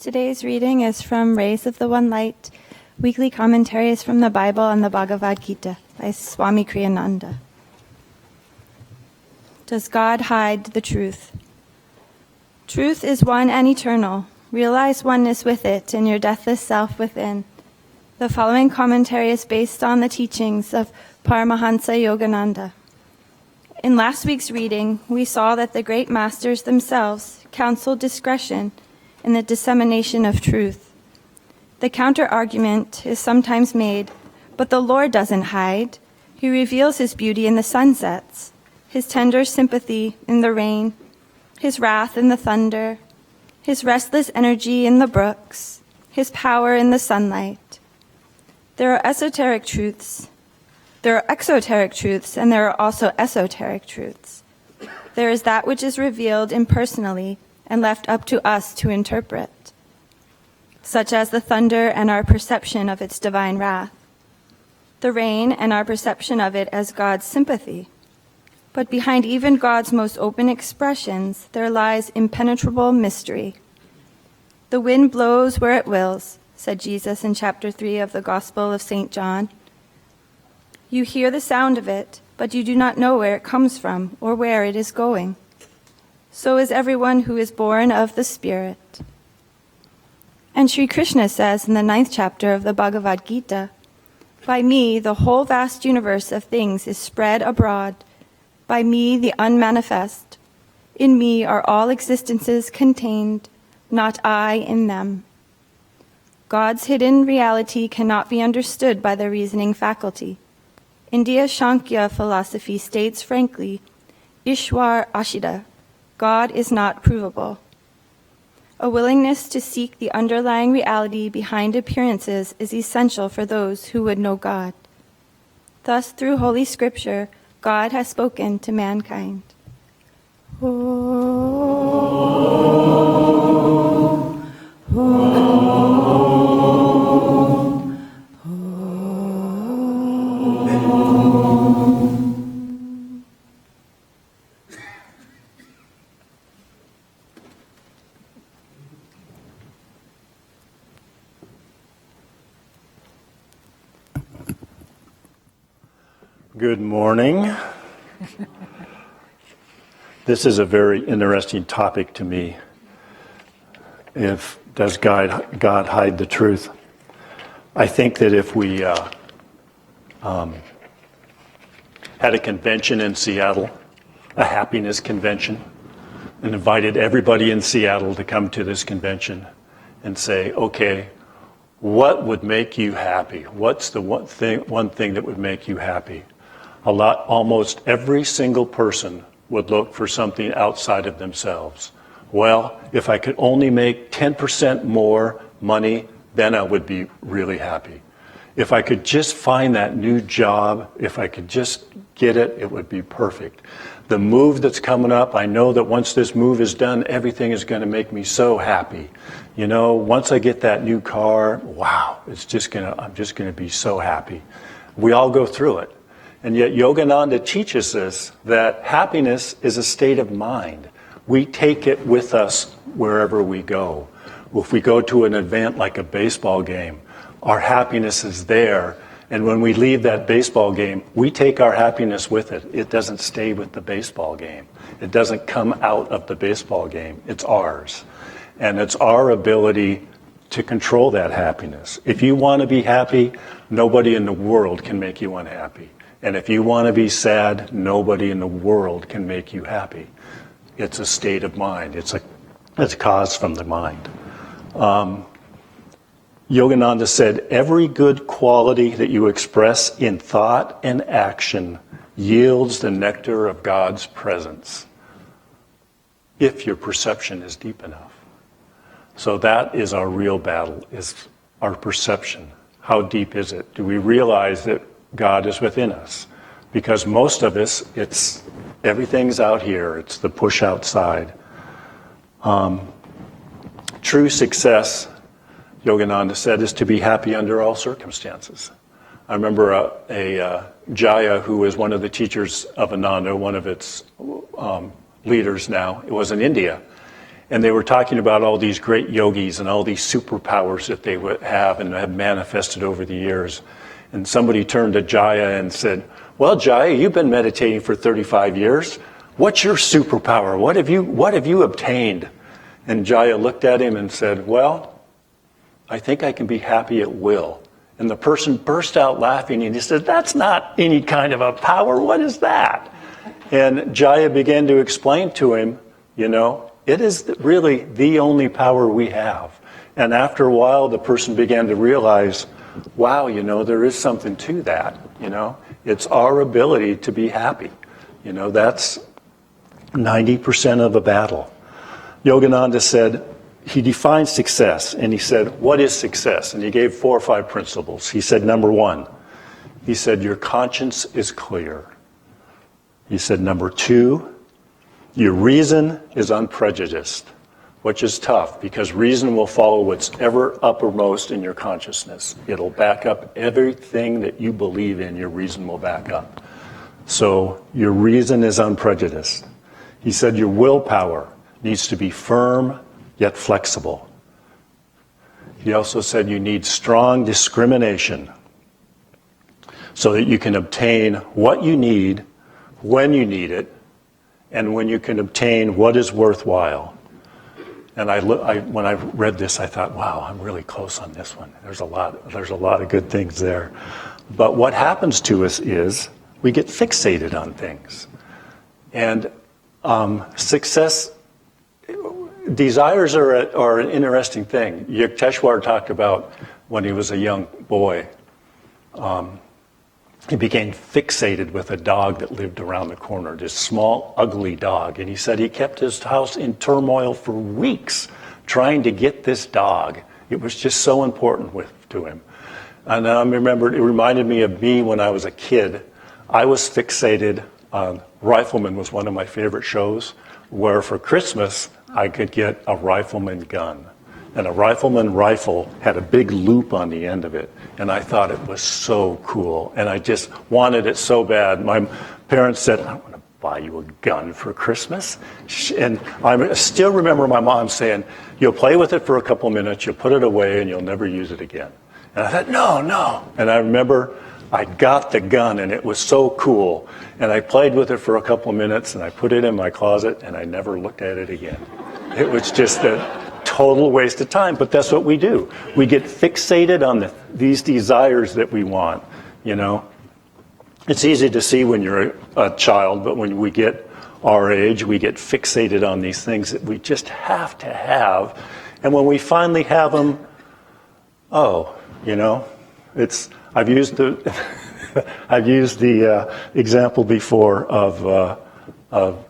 Today's reading is from Rays of the One Light, Weekly Commentaries from the Bible and the Bhagavad Gita by Swami Kriyananda. Does God hide the truth? Truth is one and eternal. Realize oneness with it in your deathless self within. The following commentary is based on the teachings of Paramahansa Yogananda. In last week's reading, we saw that the great masters themselves counseled discretion in the dissemination of truth. The counter-argument is sometimes made, but the Lord doesn't hide. He reveals his beauty in the sunsets, his tender sympathy in the rain, his wrath in the thunder, his restless energy in the brooks, his power in the sunlight. There are exoteric truths, and there are also esoteric truths. There is that which is revealed impersonally and left up to us to interpret, such as the thunder and our perception of its divine wrath, the rain and our perception of it as God's sympathy. But behind even God's most open expressions, there lies impenetrable mystery. The wind blows where it wills, said Jesus in chapter 3 of the Gospel of St. John. You hear the sound of it, but you do not know where it comes from or where it is going. So is everyone who is born of the Spirit. And Sri Krishna says in the 9th chapter of the Bhagavad Gita, by me the whole vast universe of things is spread abroad. By me the unmanifest. In me are all existences contained, not I in them. God's hidden reality cannot be understood by the reasoning faculty. India's Sankhya philosophy states frankly, Ishwar Ashida, God is not provable. A willingness to seek the underlying reality behind appearances is essential for those who would know God. Thus, through Holy Scripture, God has spoken to mankind. Good morning. This is a very interesting topic to me. Does God hide the truth? I think that if we had a convention in Seattle, a happiness convention, and invited everybody in Seattle to come to this convention and say, okay, what would make you happy? What's the one thing that would make you happy? Almost every single person would look for something outside of themselves. Well, if I could only make 10% more money, then I would be really happy. If I could just find that new job, if I could just get it, it would be perfect. The move that's coming up, I know that once this move is done, everything is going to make me so happy. You know, once I get that new car, wow, I'm just going to be so happy. We all go through it. And yet Yogananda teaches us that happiness is a state of mind. We take it with us wherever we go. If we go to an event like a baseball game, our happiness is there. And when we leave that baseball game, we take our happiness with it. It doesn't stay with the baseball game. It doesn't come out of the baseball game. It's ours. And it's our ability to control that happiness. If you want to be happy, nobody in the world can make you unhappy. And if you want to be sad, nobody in the world can make you happy. It's a state of mind. It's caused from the mind. Yogananda said, every good quality that you express in thought and action yields the nectar of God's presence, if your perception is deep enough. So that is our real battle, is our perception. How deep is it? Do we realize that God is within us? Because most of us, everything's out here. It's the push outside. True success, Yogananda said, is to be happy under all circumstances. I remember a Jaya, who is one of the teachers of Ananda, one of its leaders now. It was in India. And they were talking about all these great yogis and all these superpowers that they would have and have manifested over the years. And somebody turned to Jaya and said, well, Jaya, you've been meditating for 35 years. What's your superpower? What have you obtained? And Jaya looked at him and said, well, I think I can be happy at will. And the person burst out laughing and he said, that's not any kind of a power. What is that? And Jaya began to explain to him, it is really the only power we have. And after a while, the person began to realize, wow, there is something to that. It's our ability to be happy. That's 90% of a battle. Yogananda said, he defined success, and he said, what is success? And he gave 4 or 5 principles. He said, number 1, he said, your conscience is clear. He said, number 2, your reason is unprejudiced, which is tough because reason will follow what's ever uppermost in your consciousness. It'll back up everything that you believe in, your reason will back up. So your reason is unprejudiced. He said your willpower needs to be firm yet flexible. He also said you need strong discrimination so that you can obtain what you need when you need it and when you can obtain what is worthwhile. And when I read this, I thought, wow, I'm really close on this one. There's a lot of good things there. But what happens to us is we get fixated on things. And success, desires are an interesting thing. Yukteswar talked about when he was a young boy, he became fixated with a dog that lived around the corner, this small, ugly dog. And he said he kept his house in turmoil for weeks trying to get this dog. It was just so important to him. And I remember it reminded me of me when I was a kid. I was fixated on Rifleman was one of my favorite shows, where for Christmas I could get a Rifleman gun. And a Rifleman rifle had a big loop on the end of it. And I thought it was so cool. And I just wanted it so bad. My parents said, I want to buy you a gun for Christmas. And I still remember my mom saying, you'll play with it for a couple minutes, you'll put it away, and you'll never use it again. And I thought, no. And I remember I got the gun, and it was so cool. And I played with it for a couple minutes, and I put it in my closet, and I never looked at it again. It was just a total waste of time, but that's what we do. We get fixated on these desires that we want, It's easy to see when you're a child, but when we get our age, we get fixated on these things that we just have to have. And when we finally have them, I've used the example before of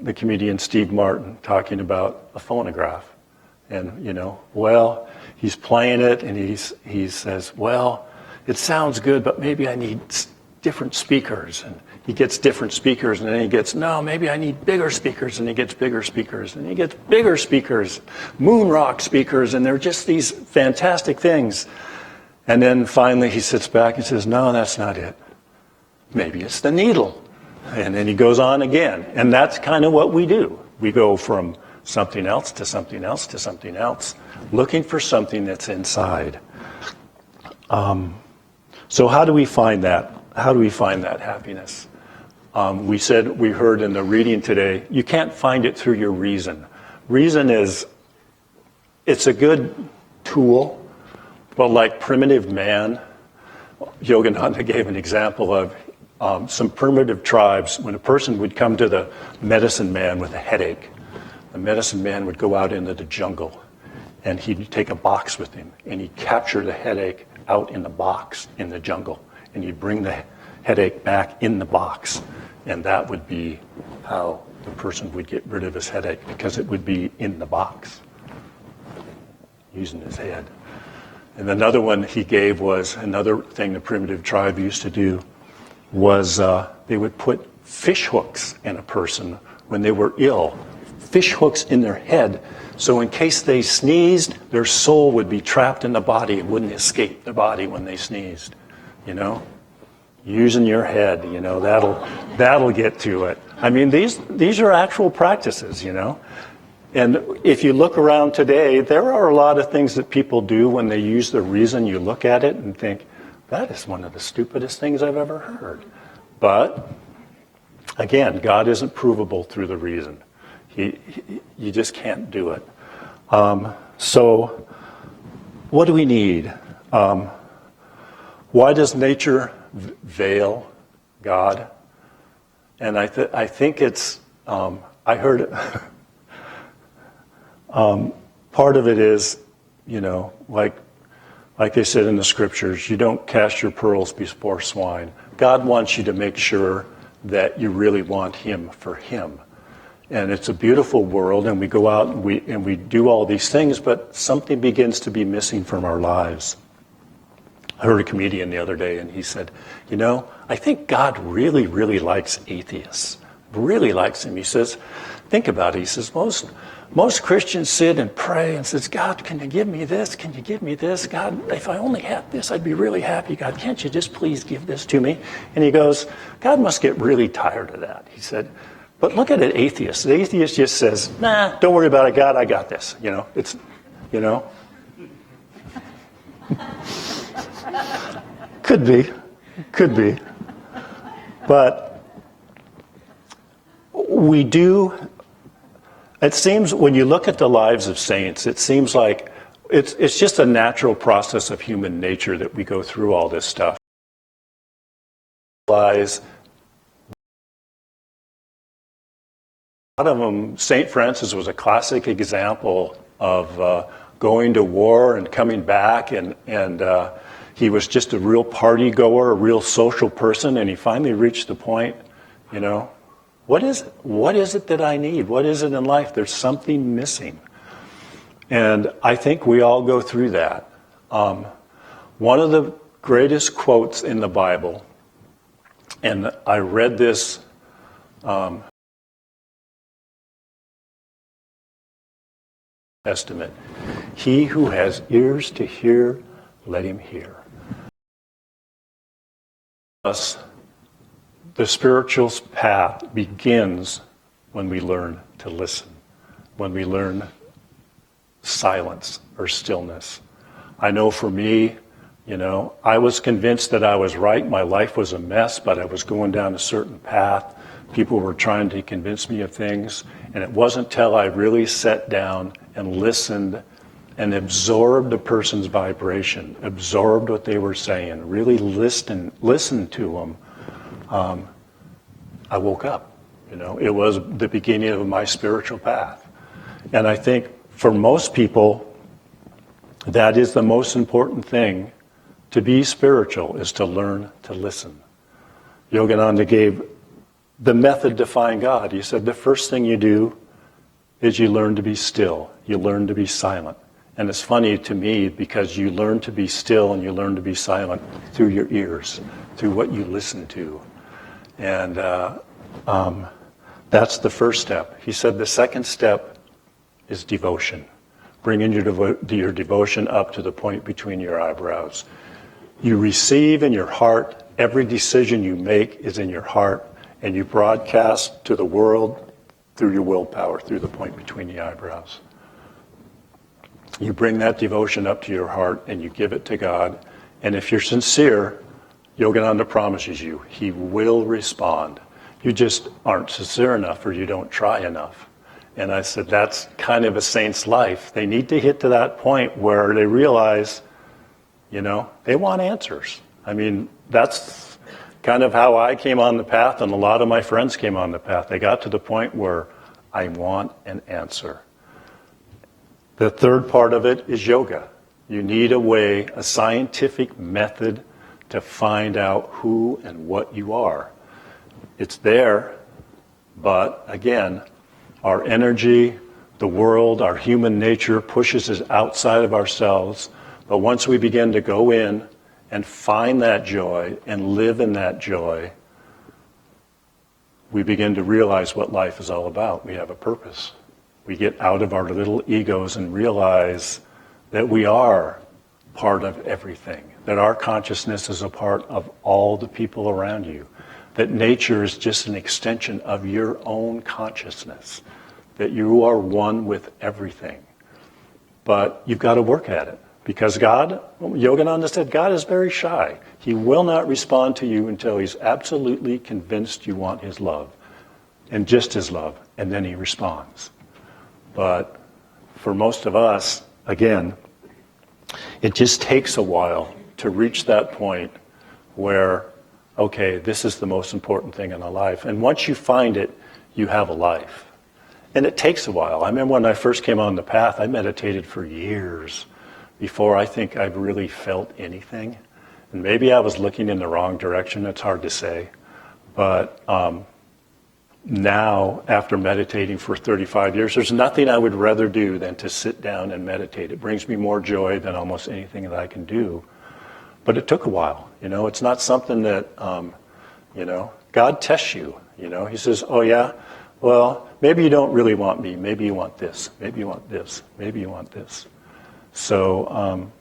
the comedian Steve Martin talking about a phonograph. And, he's playing it and he says, well, it sounds good, but maybe I need different speakers. And he gets different speakers and then he gets, no, maybe I need bigger speakers. And he gets bigger speakers and he gets bigger speakers, moon rock speakers. And they're just these fantastic things. And then finally he sits back and says, no, that's not it. Maybe it's the needle. And then he goes on again. And that's kind of what we do. We go from something else to something else to something else, looking for something that's inside. So how do we find that? How do we find that happiness? We heard in the reading today, you can't find it through your reason. Reason it's a good tool, but like primitive man, Yogananda gave an example of some primitive tribes, when a person would come to the medicine man with a headache, the medicine man would go out into the jungle and he'd take a box with him and he'd capture the headache out in the box in the jungle and he'd bring the headache back in the box, and that would be how the person would get rid of his headache, because it would be in the box using his head. And another one he gave was, another thing the primitive tribe used to do was they would put fish hooks in a person when they were ill, fish hooks in their head, so in case they sneezed, their soul would be trapped in the body. It wouldn't escape the body when they sneezed, Using your head, that'll get to it. I mean, these are actual practices, And if you look around today, there are a lot of things that people do when they use the reason. You look at it and think, that is one of the stupidest things I've ever heard. But, again, God isn't provable through the reason. You just can't do it. So, what do we need? Why does nature veil God? And I think it's, I heard it, part of it is, like they said in the scriptures, you don't cast your pearls before swine. God wants you to make sure that you really want him for him. And it's a beautiful world, and we go out and we do all these things, but something begins to be missing from our lives. I heard a comedian the other day, and he said, I think God really, really likes atheists. Really likes them. He says, think about it. He says, most Christians sit and pray and says, God, can you give me this? Can you give me this? God, if I only had this, I'd be really happy. God, can't you just please give this to me? And he goes, God must get really tired of that. He said, but look at an atheist. The atheist just says, nah, don't worry about it, God, I got this. Could be. But we do, it seems when you look at the lives of saints, it seems like it's just a natural process of human nature that we go through all this stuff. A lot of them, St. Francis was a classic example of going to war and coming back, and he was just a real party goer, a real social person, and he finally reached the point, what is it that I need? What is it in life? There's something missing. And I think we all go through that. One of the greatest quotes in the Bible, and I read this Testament, he who has ears to hear, let him hear. Thus, the spiritual path begins when we learn to listen, when we learn silence or stillness. I know for me, I was convinced that I was right. My life was a mess, but I was going down a certain path. People were trying to convince me of things, and it wasn't until I really sat down and listened and absorbed a person's vibration, absorbed what they were saying, really listened to them, I woke up. It was the beginning of my spiritual path. And I think for most people, that is the most important thing. To be spiritual is to learn to listen. Yogananda gave the method to find God. He said the first thing you do is you learn to be still. You learn to be silent. And it's funny to me because you learn to be still and you learn to be silent through your ears, through what you listen to. And that's the first step. He said the second step is devotion. Bringing your devotion up to the point between your eyebrows. You receive in your heart, every decision you make is in your heart, and you broadcast to the world through your willpower, through the point between the eyebrows. You bring that devotion up to your heart and you give it to God. And if you're sincere, Yogananda promises you, he will respond. You just aren't sincere enough or you don't try enough. And I said, that's kind of a saint's life. They need to hit to that point where they realize, they want answers. I mean, that's kind of how I came on the path and a lot of my friends came on the path. They got to the point where I want an answer. The third part of it is yoga. You need a way, a scientific method to find out who and what you are. It's there, but again, our energy, the world, our human nature pushes us outside of ourselves. But once we begin to go in and find that joy and live in that joy, we begin to realize what life is all about. We have a purpose. We get out of our little egos and realize that we are part of everything, that our consciousness is a part of all the people around you, that nature is just an extension of your own consciousness. that you are one with everything. But you've got to work at it. Because God, Yogananda said, God is very shy. He will not respond to you until he's absolutely convinced you want his love. And just his love. And then he responds. But for most of us, again, it just takes a while to reach that point where, okay, this is the most important thing in our life. And once you find it, you have a life. And it takes a while. I remember when I first came on the path, I meditated for years before I think I've really felt anything. And maybe I was looking in the wrong direction. It's hard to say. But now, after meditating for 35 years, there's nothing I would rather do than to sit down and meditate. It brings me more joy than almost anything that I can do. But it took a while. It's not something that, God tests you. He says, oh yeah, well, maybe you don't really want me. Maybe you want this. Maybe you want this. Maybe you want this. So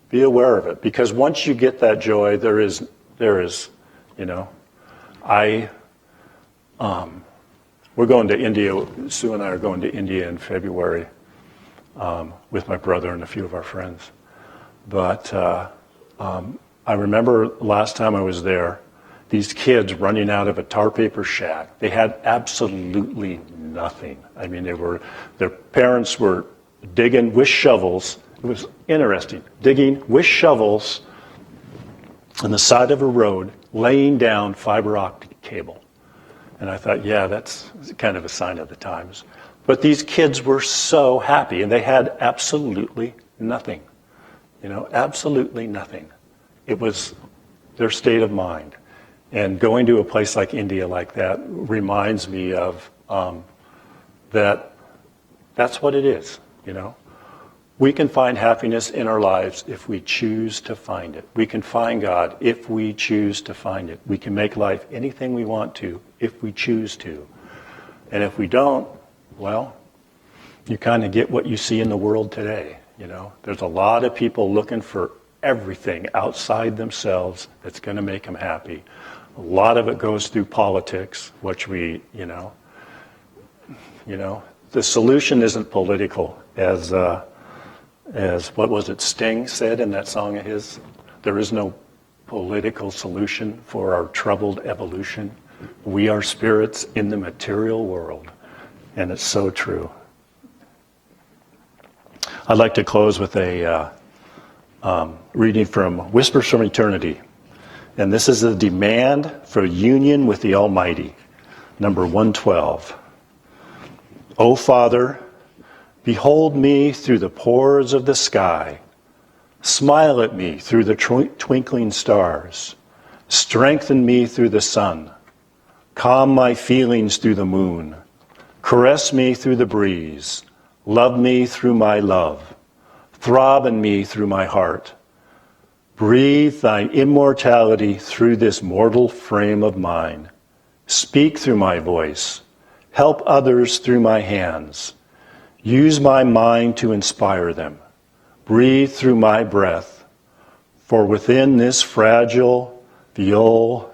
be aware of it. Because once you get that joy, there is, we're going to India. Sue and I are going to India in February with my brother and a few of our friends. But I remember last time I was there, these kids running out of a tar paper shack. They had absolutely nothing. I mean, their parents were digging with shovels. It was interesting. Digging with shovels on the side of a road, laying down fiber optic cable. And I thought, yeah, that's kind of a sign of the times. But these kids were so happy, and they had absolutely nothing. Absolutely nothing. It was their state of mind. And going to a place like India like that reminds me of that's what it is, We can find happiness in our lives if we choose to find it. We can find God if we choose to find it. We can make life anything we want to if we choose to. And if we don't, well, you kind of get what you see in the world today. There's a lot of people looking for everything outside themselves that's going to make them happy. A lot of it goes through politics, which the solution isn't political, as what was it, Sting said in that song of his, there is no political solution for our troubled evolution. We are spirits in the material world. And it's so true. I'd like to close with a reading from Whispers from Eternity. And this is a demand for union with the Almighty, number 112. O Father, behold me through the pores of the sky. Smile at me through the twinkling stars. Strengthen me through the sun. Calm my feelings through the moon. Caress me through the breeze. Love me through my love. Throb in me through my heart. Breathe thine immortality through this mortal frame of mine. Speak through my voice. Help others through my hands. Use my mind to inspire them. Breathe through my breath. For within this fragile viol,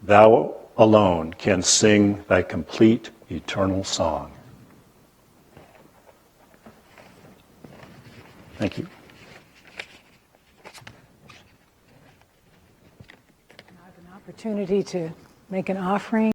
thou alone can sing thy complete eternal song. Thank you. I have an opportunity to make an offering.